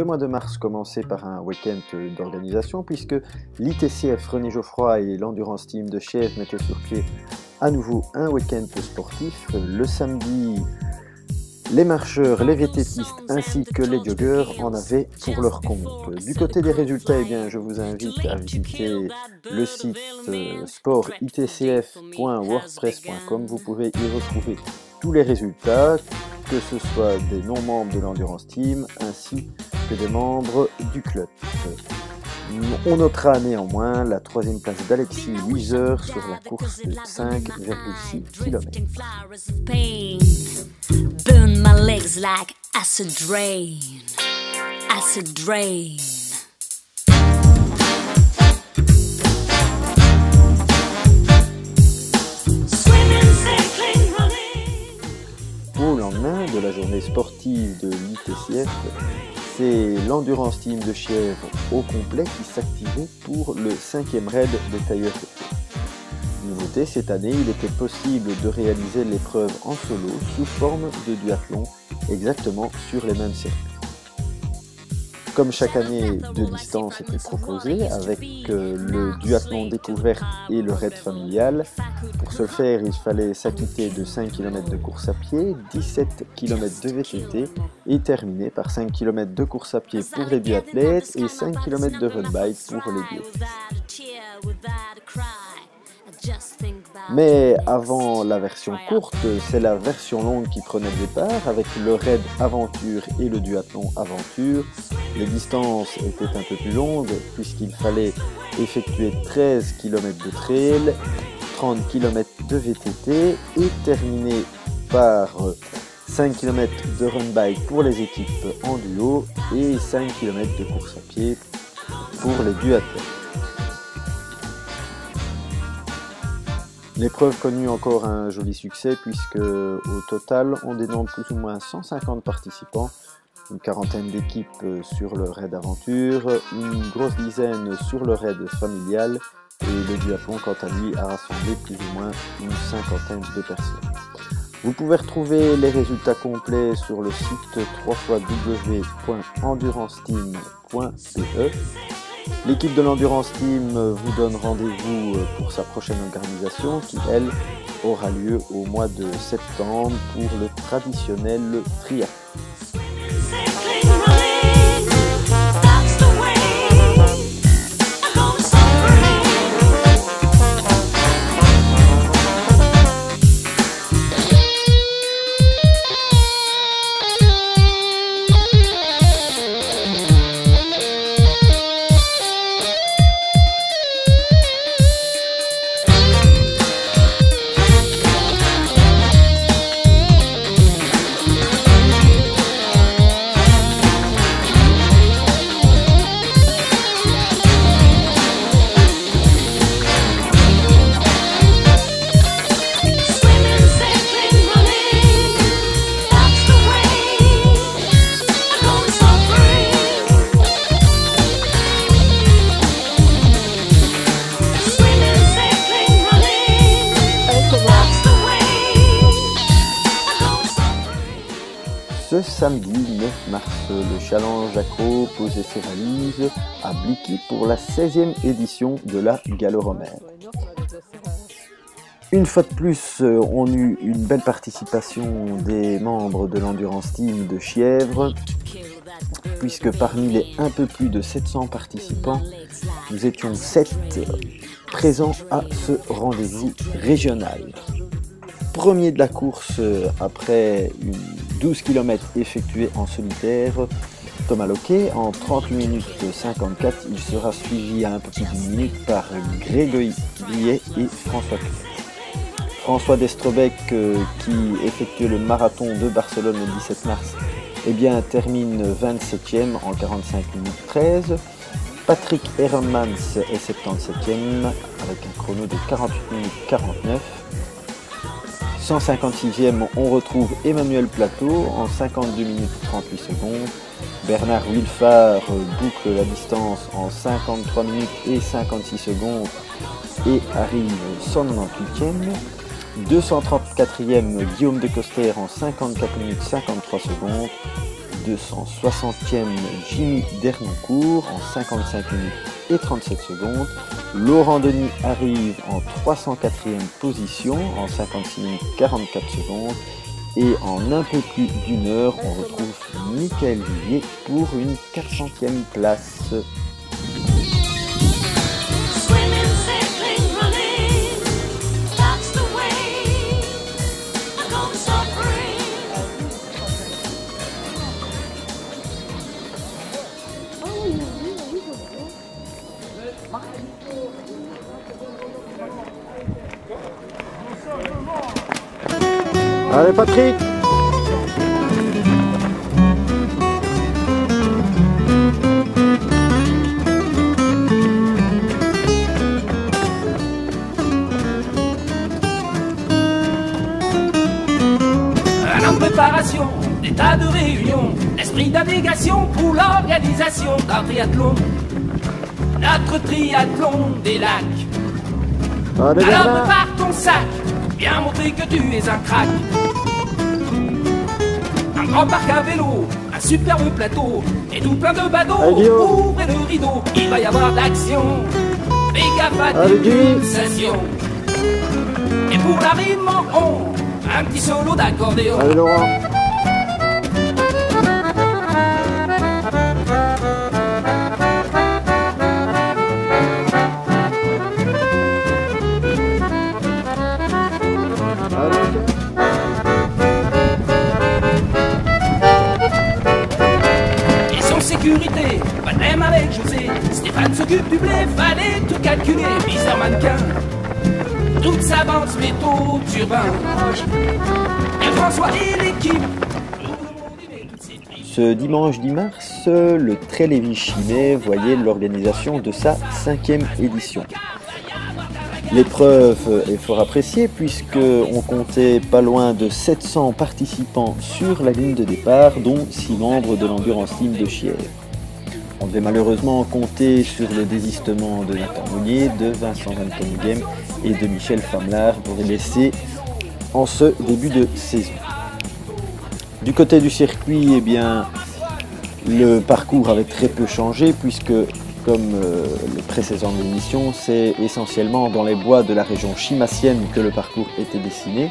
Ce mois de mars commençait par un week-end d'organisation puisque l'ITCF René Geoffroy et l'Endurance Team de Chièvres mettaient sur pied à nouveau un week-end sportif. Le samedi, les marcheurs, les VTTistes ainsi que les joggeurs en avaient pour leur compte. Du côté des résultats, eh bien, je vous invite à visiter le site sportitcf.wordpress.com. Vous pouvez y retrouver tous les résultats, que ce soit des non-membres de l'Endurance Team ainsi que des membres du club. On notera néanmoins la troisième place d'Alexis Wieser sur la course de 5,6 km. Burn my legs like acid rain, acid rain. Au lendemain de la journée sportive de l'ITCF, c'est l'Endurance Team de Chièvres au complet qui s'activait pour le 5e raid des tailleurs. Nouveauté, cette année, il était possible de réaliser l'épreuve en solo sous forme de duathlon, exactement sur les mêmes circuits. Comme chaque année, 2 distances étaient proposées avec le duathlon découverte et le raid familial. Pour ce faire, il fallait s'acquitter de 5 km de course à pied, 17 km de VTT et terminer par 5 km de course à pied pour les biathlètes et 5 km de road bike pour les biathlètes. Mais avant la version courte, c'est la version longue qui prenait le départ avec le raid aventure et le duathlon aventure. Les distances étaient un peu plus longues puisqu'il fallait effectuer 13 km de trail, 30 km de VTT et terminer par 5 km de run bike pour les équipes en duo et 5 km de course à pied pour les duathlètes. L'épreuve connut encore un joli succès puisque au total on dénombre plus ou moins 150 participants, une quarantaine d'équipes sur le raid aventure, une grosse dizaine sur le raid familial et le duathlon quant à lui a rassemblé plus ou moins une cinquantaine de personnes. Vous pouvez retrouver les résultats complets sur le site www.endurancesteam.be. L'équipe de l'Endurance Team vous donne rendez-vous pour sa prochaine organisation qui, elle, aura lieu au mois de septembre pour le traditionnel triathlon. Ce samedi 9 mars, le Challenge Accro posait ses valises à Blicky pour la 16e édition de la Gallo-Romaine. Une fois de plus, on eut une belle participation des membres de l'Endurance Team de Chièvres, puisque parmi les un peu plus de 700 participants, nous étions 7 présents à ce rendez-vous régional. Premier de la course après une 12 km effectués en solitaire, Thomas Loquet en 38 minutes 54, il sera suivi à un peu plus d'une minute par Grégory Billet et François Clé. François Destrobec qui effectue le marathon de Barcelone le 17 mars, eh bien, termine 27e en 45 minutes 13. Patrick Hermans est 77e avec un chrono de 48 minutes 49. 156e, on retrouve Emmanuel Plateau en 52 minutes 38 secondes. Bernard Wilfard boucle la distance en 53 minutes et 56 secondes et arrive 198e. 234e, Guillaume de Coster en 54 minutes 53 secondes. 260e Jimmy Dernoncourt en 55 minutes et 37 secondes. Laurent Denis arrive en 304e position en 56 minutes 44 secondes. Et en un peu plus d'une heure, on retrouve Michael Julier pour une 400e place. Allez Patrick! Un an de préparation, des tas de réunions, esprit d'abnégation pour l'organisation d'un triathlon. Notre triathlon des lacs. Allez, alors Bernard. prépare ton sac, bien montrer que tu es un crack. Un grand parc à vélo, un superbe plateau et tout plein de badauds. Allez, Guillaume. Ouvrez le rideau, il va y avoir de l'action. Fais gaffe à Allez, tes Guy. pulsations. Et pour la rime en rond, un petit solo d'accordéon. Allez Laurent! Et sans sécurité, pas de même avec José. Stéphane s'occupe du blé, fallait tout calculer. Mister Mannequin, toute s'avance métaux urbain. Et François et l'équipe. Ce dimanche 10 mars, le Trèves-Lévis-Chimay voyait l'organisation de sa 5e édition. L'épreuve est fort appréciée puisqu'on comptait pas loin de 700 participants sur la ligne de départ, dont 6 membres de l'Endurance Team de Chièvres. On devait malheureusement compter sur le désistement de Nathan Monnier, de Vincent Van Keneghem et de Michel Famelard pour les laisser en ce début de saison. Du côté du circuit, eh bien, le parcours avait très peu changé puisque, comme les précédentes émissions, c'est essentiellement dans les bois de la région chimassienne que le parcours était dessiné.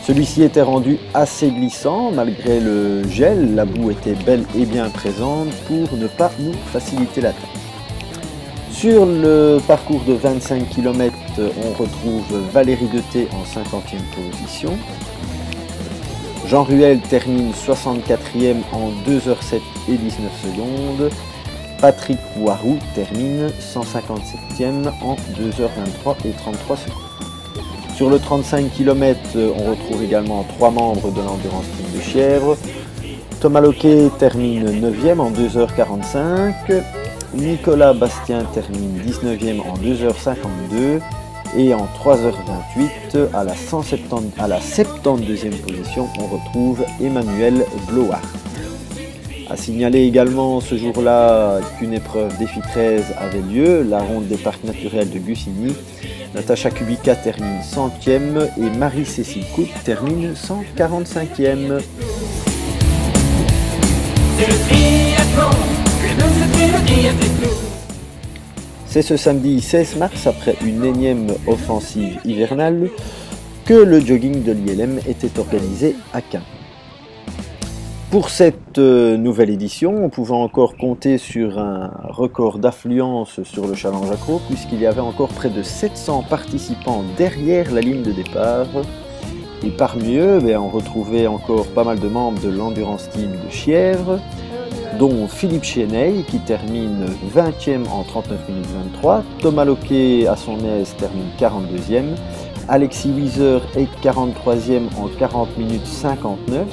Celui-ci était rendu assez glissant malgré le gel, la boue était bel et bien présente pour ne pas nous faciliter la tâche. Sur le parcours de 25 km, on retrouve Valérie Deté en 50e position. Jean Ruel termine 64e en 2h07 et 19 secondes. Patrick Poiroux termine 157e en 2h23 et 33 secondes. Sur le 35 km, on retrouve également 3 membres de l'Endurance Team de Chièvres. Thomas Loquet termine 9e en 2h45. Nicolas Bastien termine 19e en 2h52. Et en 3h28, à la 72e position, on retrouve Emmanuel Bloart. A signaler également ce jour-là qu'une épreuve défi 13 avait lieu, la ronde des parcs naturels de Gussigny. Natacha Kubica termine 100e et Marie-Cécile Coupe termine 145e. C'est ce samedi 16 mars, après une énième offensive hivernale, que le jogging de l'ILM était organisé à Caen. Pour cette nouvelle édition, on pouvait encore compter sur un record d'affluence sur le challenge accro, puisqu'il y avait encore près de 700 participants derrière la ligne de départ. Et parmi eux, on retrouvait encore pas mal de membres de l'Endurance Team de Chièvres, dont Philippe Chéneil qui termine 20e en 39 minutes 23, Thomas Loquet à son aise termine 42e, Alexis Wieser est 43e en 40 minutes 59,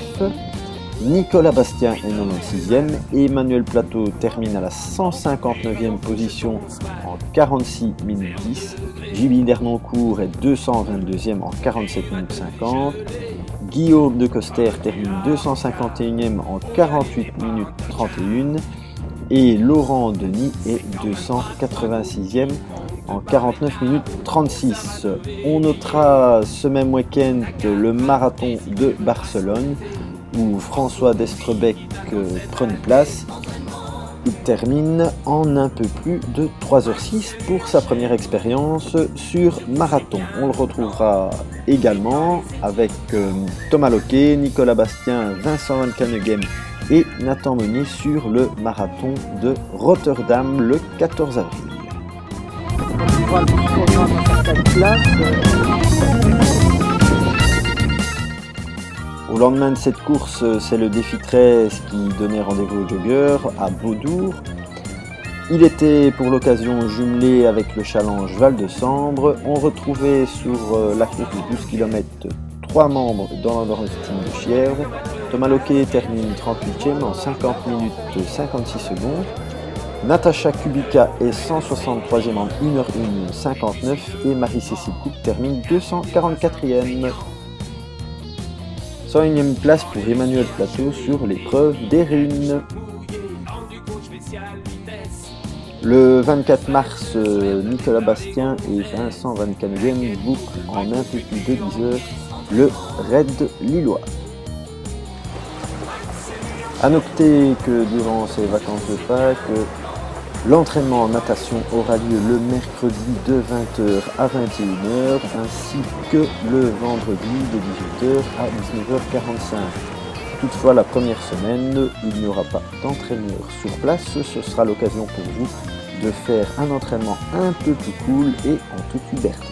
Nicolas Bastien est 96e et Emmanuel Plateau termine à la 159e position en 46 minutes 10, Jimmy Dernoncourt est 222e en 47 minutes 50, Guillaume de Coster termine 251e en 48 minutes 31 et Laurent Denis est 286e en 49 minutes 36. On notera ce même week-end le marathon de Barcelone où François d'Estrebec prenait place. Il termine en un peu plus de 3h06 pour sa première expérience sur marathon. On le retrouvera également avec Thomas Loquet, Nicolas Bastien, Vincent Van Caneghem et Nathan Meunier sur le marathon de Rotterdam le 14 avril. Au lendemain de cette course, c'est le défi 13 qui donnait rendez-vous aux joggeurs à Beaudour. Il était pour l'occasion jumelé avec le challenge Val de Sambre. On retrouvait sur la course de 12 km 3 membres dans l'Endurance Team de Chièvre. Thomas Loquet termine 38e en 50 minutes 56 secondes. Natacha Kubica est 163e en 1h01 59 et Marie-Cécile Coupe termine 244e. 101e place pour Emmanuel Plateau sur l'épreuve des runes. Le 24 mars, Nicolas Bastien et Vincent Van Caneghem bouclent en un peu plus de 10 heures le raid lillois. A noter que durant ces vacances de Pâques, l'entraînement en natation aura lieu le mercredi de 20h à 21h ainsi que le vendredi de 18h à 19h45. Toutefois, la première semaine, il n'y aura pas d'entraîneur sur place. Ce sera l'occasion pour vous de faire un entraînement un peu plus cool et en toute liberté.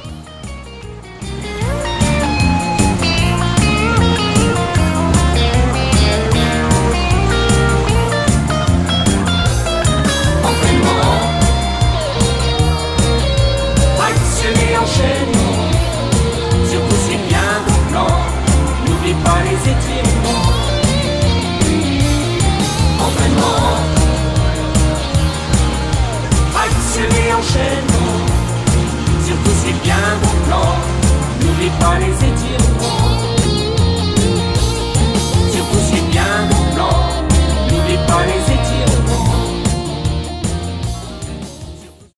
Surtout c'est bien de blanc, n'oublie pas les étirements. Entraînement, actionner enchaînement. Surtout c'est bien de blanc, n'oublie pas les étirements.